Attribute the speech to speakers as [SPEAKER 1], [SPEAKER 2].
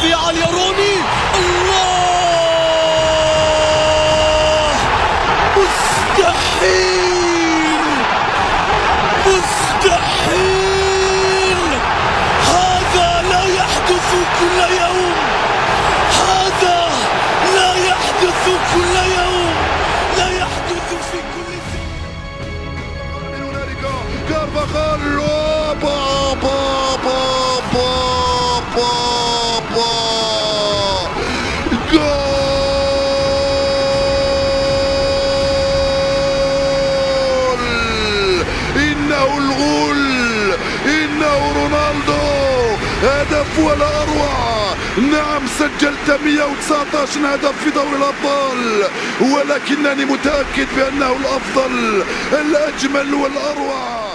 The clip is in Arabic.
[SPEAKER 1] رفيع اليروني. الله، مستحيل مستحيل، هذا لا يحدث كل يوم، هذا لا يحدث كل يوم، لا يحدث في كل
[SPEAKER 2] كارفاخال. جول! إنه الغول، إنه رونالدو، هدف ولا أروع. نعم سجلت 119 هدف في دوري الأبطال، ولكنني متأكد بأنه الأفضل، الأجمل والأروع.